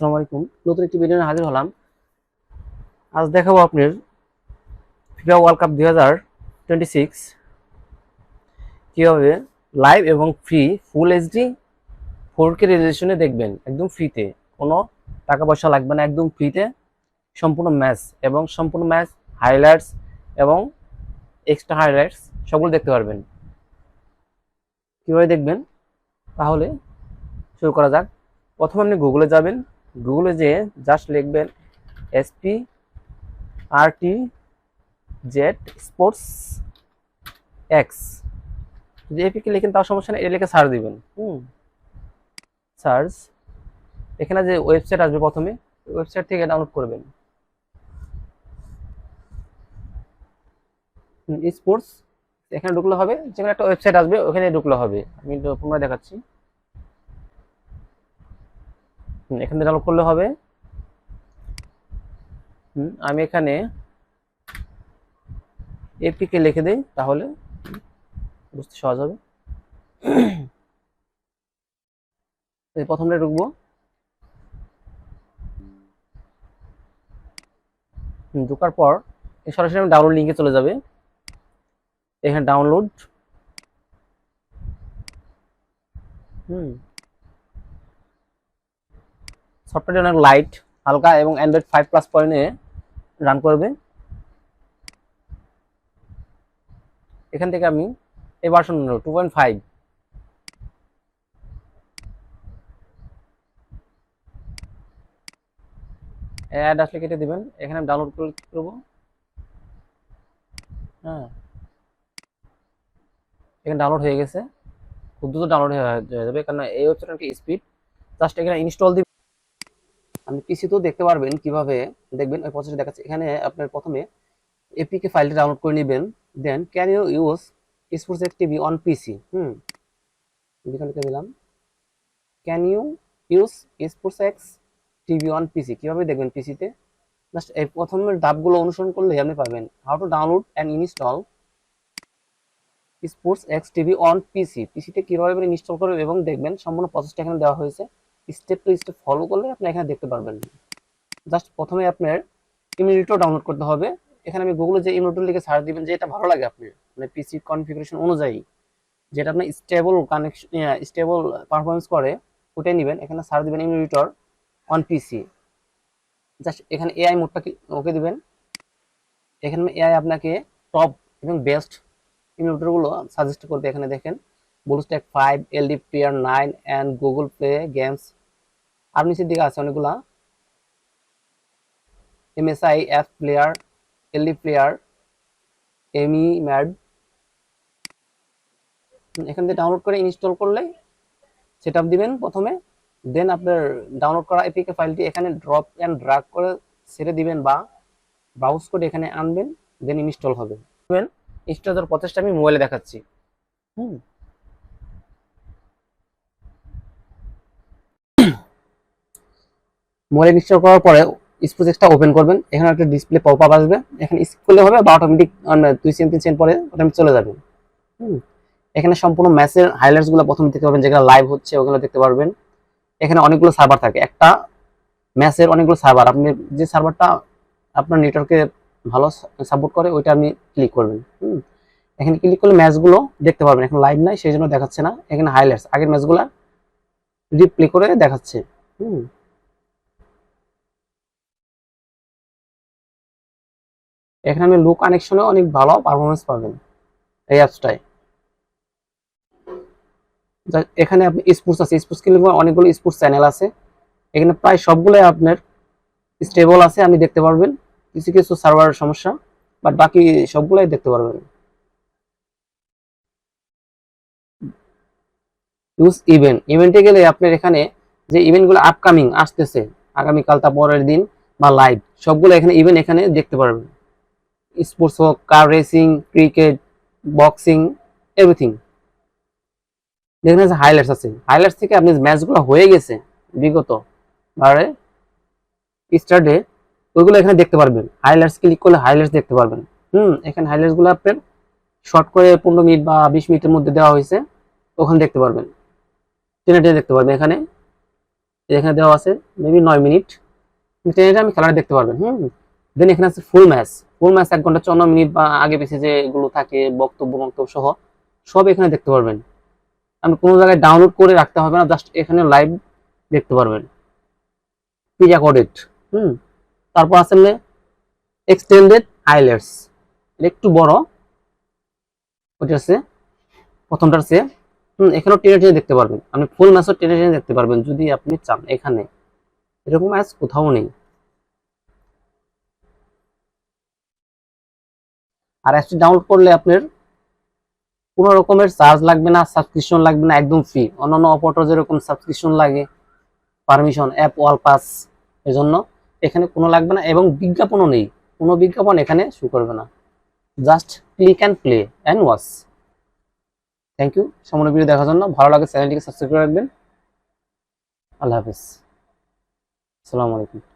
আসসালামু আলাইকুম। নতুন একটি ভিডিও নিয়ে হাজির হলাম। আজ দেখাবো আপনার ফিফা ওয়ার্ল্ড কাপ 2026 কিভাবে লাইভ এবং ফ্রি ফুল এইচডি 4K রেজলিউশনে দেখবেন, একদম ফ্রিতে। কোনো টাকা পয়সা লাগবে না, একদম ফ্রিতে সম্পূর্ণ ম্যাচ এবং সম্পূর্ণ ম্যাচ হাইলাইটস এবং এক্সট্রা হাইলাইটস সবগুলো দেখতে পারবেন। কিভাবে দেখবেন তাহলে শুরু করা যাক। প্রথমে আপনি গুগলে যাবেন, গুগলে যেয়ে জাস্ট লিখবেন SPRT স্পোর্টস এক্স। যদি এপিকে লিখেন তাও সমস্যা নেই, এটা লিখে সার্চ দিবেন। সার্চ, এখানে যে ওয়েবসাইট আসবে প্রথমে ওয়েবসাইট থেকে ডাউনলোড করবেন স্পোর্টস। এখানে ঢুকলে হবে, যেখানে একটা ওয়েবসাইট আসবে ওখানে ঢুকলে হবে। আমি পুনরায় দেখাচ্ছি, এখানে ডাউনলোড করলে হবে। আমি এখানে এপিকে লিখে দিই, তাহলে বুঝতে সহজ হবে। প্রথমে ঢুকবো, ঢোকার পর সরাসরি আমি ডাউনলোড লিঙ্কে চলে যাবে। এখানে ডাউনলোড, সফটওয়্যারটি অনেক লাইট, হালকা এবং অ্যান্ড্রয়েড 5+ পয়েন্টে রান করবে। এখান থেকে আমি এই ভার্সন 2.5 অ্যাড আসলে কেটে দিবেন। এখানে আমি ডাউনলোড করবো। এখানে ডাউনলোড হয়ে গেছে, খুব দ্রুত ডাউনলোড হয়ে যাবে, কারণ এই ওয়েবসাইটটা স্পিড। জাস্ট এখানে ইনস্টল দিবেন। আপনি পিসিতেও দেখতে পারবেন কিভাবে দেখবেন, ওই প্রসেসটা দেখাচ্ছে। এখানে আপনার প্রথমে এপিকে ফাইলটা ডাউনলোড করে নেবেন, then can you use Sports X TV on PC. এখানে লিখে দিলাম can you use Sports X TV on PC. কিভাবে দেখবেন পিসিতে, জাস্ট এই প্রথমের ধাপগুলো অনুসরণ করলেই আপনি পাবেন। How to download and install Sports X TV on PC. পিসিতে কিভাবে ইনস্টল করবে এবং দেখবেন সম্পূর্ণ প্রসেসটা এখানে দেওয়া হয়েছে। স্টেপ টু স্টেপ ফলো করলে আপনি এখানে দেখতে পারবেন। জাস্ট প্রথমে আপনার ইমিডিয়েটও ডাউনলোড করতে হবে। এখানে আমি গুগলে যে ইমিডিয়েট লিখে সার্চ দিবেন, যেটা ভালো লাগে আপনার মানে পিসি কনফিগারেশন অনুযায়ী, যেটা আপনার স্টেবল কানেকশন স্টেবল পারফরমেন্স করে, ওটাই নেবেন। এখানে সার্চ দিবেন ইমিডিয়েটর অন পিসি। জাস্ট এখানে এআই মোডটা ওকে দিবেন। এখানে এআই আপনাকে টপ এবং বেস্ট ইমিডিয়েটরগুলো সাজেস্ট করবে। এখানে দেখেন BlueStack 5, LD player 9 and Google Play games. আর নিচের দিকে আছে অনেকগুলা MSI app player, LD player, এমি ম্যাড। এখান থেকে ডাউনলোড করে ইনস্টল করলে সেটআপ দিবেন প্রথমে, দেন আপনার ডাউনলোড করা এপিকে ফাইলটি এখানে ড্রপ অ্যান্ড ড্রাগ করে ছেড়ে দিবেন বা ব্রাউজ করে এখানে আনবেন, দেন ইনস্টল হবে। ইনস্টল করার প্রসেসটা আমি মোবাইলে দেখাচ্ছি। মোবাইলে ইনস্টল করার পরে স্পোর্টস এক্সটা ওপেন করবেন। এখানে একটা ডিসপ্লে পপ আপ আসবে, এখানে স্কিপ করলে হবে বা অটোমেটিক 2 সেকেন্ড 3 সেকেন্ড পরে অটোমেটিক চলে যাবে। এখানে সম্পূর্ণ ম্যাচের হাইলাইটস গুলো প্রথমে দেখতে পাবেন, যেগুলো লাইভ হচ্ছে ওগুলো দেখতে পারবেন। এখানে অনেকগুলো সার্ভার থাকে, একটা ম্যাচের অনেকগুলো সার্ভার। আপনি যে সার্ভারটা আপনার নেটওয়ার্কে ভালো সাপোর্ট করে ওইটা আপনি ক্লিক করবেন। এখানে ক্লিক করলে ম্যাচগুলো দেখতে পারবেন। এখন লাইভ নাই সেই জন্য দেখাচ্ছে না। এখানে হাইলাইটস আগের ম্যাচগুলো রিপ্লে করে দেখাচ্ছে। এখানে আপনি লো কানেকশনে অনেক ভালো পারফরমেন্স পাবেন এই অ্যাপসটায়। এখানে আপনি স্পোর্টস আছে, স্পোর্টস খেললে অনেকগুলো স্পোর্টস চ্যানেল আছে। এখানে প্রায় সবগুলোই আপনার স্টেবল আছে, আপনি দেখতে পারবেন। কিছু কিছু সার্ভারের সমস্যা, বাট বাকি সবগুলাই দেখতে পারবেন। ইউজ ইভেন্টে গেলে আপনার এখানে যে ইভেন্টগুলো আপকামিং আসতেছে, আগামীকাল তা পরের দিন বা লাইভ, সবগুলো এখানে ইভেন্ট এখানে দেখতে পারবেন। স্পোর্টস হোক, car racing, cricket, boxing, everything. যেখানে হাইলাইটস আছে, হাইলাইটস থেকে আপনি ম্যাচগুলো হয়ে গেছে বিগত বারে স্টারডে, ওইগুলো এখানে দেখতে পারবেন। হাইলাইটস ক্লিক করলে হাইলাইটস দেখতে পারবেন। এখানে হাইলাইটস গুলো আপনার শর্ট করে 15 মিনিট বা 20 মিনিটের মধ্যে দেওয়া হয়েছে, ওখানে দেখতে পারবেন, টেনে টেনে দেখতে পারবেন। এখানে এখানে দেওয়া আছে মেবি 9 মিনিট, টেনে আমি খেলাটা দেখতে পারবেন। দেন এখানে আছে ফুল ম্যাচ। ফুল ম্যাচ 1 ঘন্টা 54 মিনিট বা আগে পিছিয়ে যেগুলো থাকে বক্তব্য সহ সব এখানে দেখতে পারবেন। আপনি কোনো জায়গায় ডাউনলোড করে রাখতে হবে না, জাস্ট এখানে লাইভ দেখতে পারবেন, প্রি রেকর্ডেড। তারপর আছে এক্সটেন্ডেড হাইলাইটস, এটা একটু বড়, ওইটা আছে প্রথমটার আছে। এখানেও টেনে টেনে দেখতে পারবেন, আপনি ফুল ম্যাচও টেনে টেনে দেখতে পারবেন যদি আপনি চান। এখানে এরকম ম্যাচ কোথাও নেই। আর অ্যাপটি ডাউনলোড করলে আপনার কোনো রকমের চার্জ লাগবে না, সাবস্ক্রিপশন লাগবে না, একদম ফ্রি। অন্যান্য অপারেটর যেরকম সাবস্ক্রিপশন লাগে, পারমিশন, অ্যাপ ওয়াল পাস, এজন্য এখানে কোনো লাগবে না, এবং বিজ্ঞাপনও নেই, কোনো বিজ্ঞাপন এখানে শো করবে না। Just click and play and watch. Thank you সম্পূর্ণ ভিডিও দেখার জন্য। ভালো লাগে চ্যানেলটিকে সাবস্ক্রাইব করে রাখবেন। আল্লাহ হাফিজ, আসসালামু আলাইকুম।